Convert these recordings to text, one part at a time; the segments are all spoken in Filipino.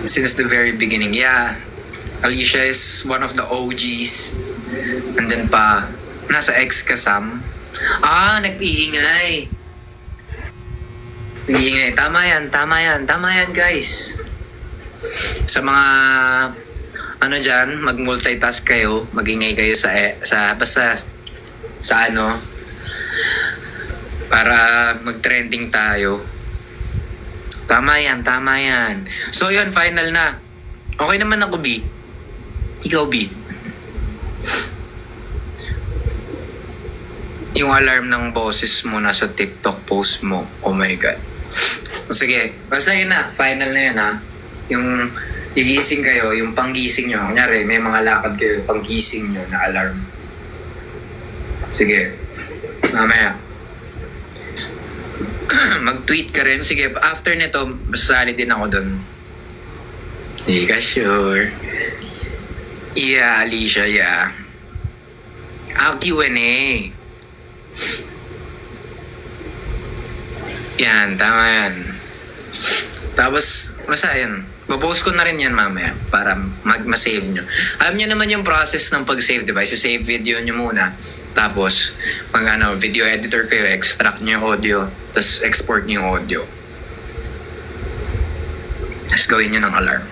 since the very beginning. Yeah, Alicia is one of the OGs. And then pa, nasa ex ka, Sam? Nag-iingay. Nag-iingay. Tama yan, guys. Sa mga, dyan, mag-multitask kayo, mag-ingay kayo basta, para mag-trending tayo. Tama yan. So yun, final na. Okay naman ako, B. Ikaw, B. Yung alarm ng boses mo nasa TikTok post mo. Oh my God. Sige, basta yun na. Final na yun, ha. Yung gigising kayo, yung panggising nyo. Kunyari, may mga lakad kayo, panggising nyo na alarm. Sige. Mamaya. Mag-tweet ka rin. Sige, after nito, masasali din ako dun. Hindi ka sure. Yeah, Alicia, yeah. Q&A. Yan, tama yan. Tapos, basta yan. Bapost ko na rin yan mamaya para ma-save nyo. Alam nyo naman yung process ng pag-save, diba? I-save video nyo muna. Tapos, video editor kayo, extract nyo yung audio, tapos export nyo yung audio. Tapos gawin nyo ng alarm.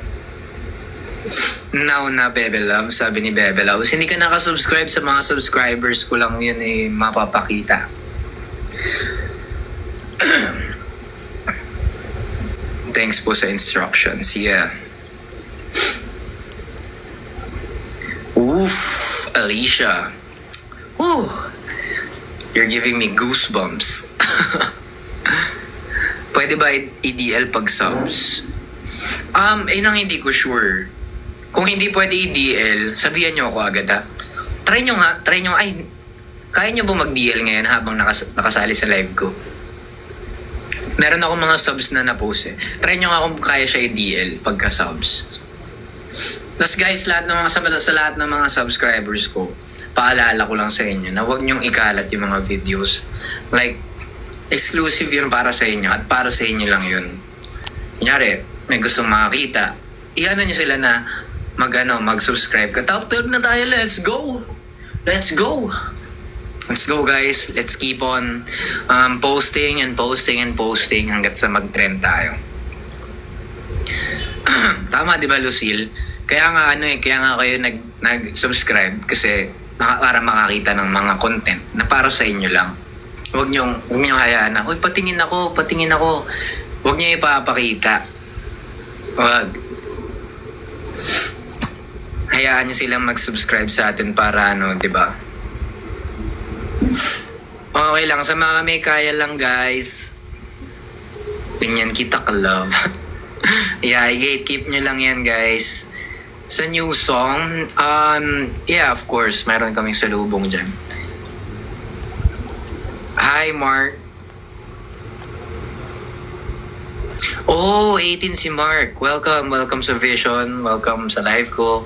Now na, Bebe Love, sabi ni Bebe Love. Hindi ka nakasubscribe sa mga subscribers ko lang yun mapapakita. Thanks po sa instructions. Yeah. Oof, Alicia. Woo. You're giving me goosebumps. Pwede ba EDL pag subs? Ang hindi ko sure. Kung hindi pwede EDL, sabihan nyo ako agad, ha. Try nyo, kaya nyo ba mag-DL ngayon habang nakasali sa live ko? Meron akong mga subs na na-post eh. Try nyo nga kung kaya siya i-DL pagka-subs. Tapos guys, sa lahat ng mga subscribers ko, paalala ko lang sa inyo na huwag nyong ikalat yung mga videos. Like, exclusive yun para sa inyo at para sa inyo lang yun. Kunyari, may gustong makakita, iano nyo sila na mag-subscribe ka. Top 12 na tayo, let's go! Let's go! Let's go, guys. Let's keep on posting hanggat sa mag-trend tayo. Tama, di ba, Lucille? Kaya nga kayo nag-subscribe kasi para makakita ng mga content na para sa inyo lang. Huwag niyong hayaan na, uy, patingin ako. Huwag niyo ipapakita. Huwag. Hayaan niyo silang mag-subscribe sa atin para di ba? Okay lang, sa mga may kaya lang, guys. Ganyan kita ka-love. Yeah, i-gatekeep nyo lang yan, guys. Sa new song, yeah, of course, meron kaming salubong dyan. Hi, Mark. Oh, 18 si Mark. Welcome sa Vision. Welcome sa live ko.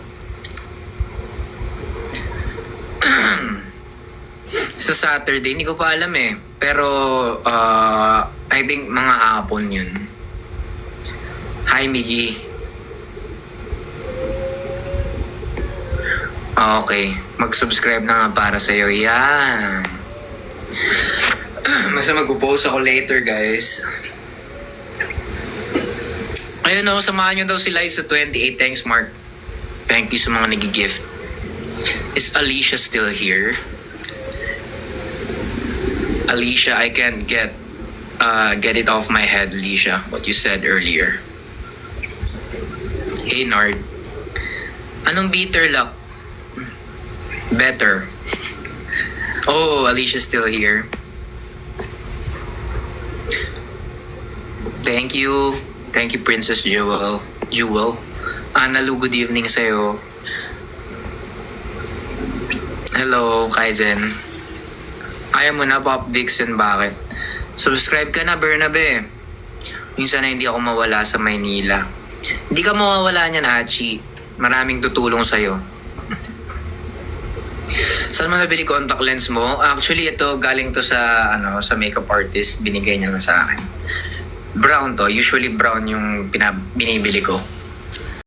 Sa Saturday, hindi ko pa alam eh. Pero, I think mga hapon yun. Hi, Miggy. Okay. Mag-subscribe na nga para sa'yo. Yan. Basta mag-post ako later, guys. Ayun o, samahan nyo daw si Liza 28. Thanks, Mark. Thank you sa mga nag-gift. Is Alicia still here? Alicia, I can't get it off my head, Alicia, what you said earlier. Hey, Nard. Anong bitter luck? Better. Oh, Alicia's still here. Thank you, Princess Jewel. Analu, good evening sa'yo. Hello, Kaizen. Ayaw mo na, Pop Vixen, bakit? Subscribe ka na, Bernabe. Minsan na hindi ako mawala sa Maynila. Hindi ka mawawala niyan, Hachi. Maraming tutulong sa'yo. Saan mo nabili contact lens mo? Actually, ito galing to sa makeup artist. Binigay niya na sa akin. Brown to. Usually brown yung binibili ko.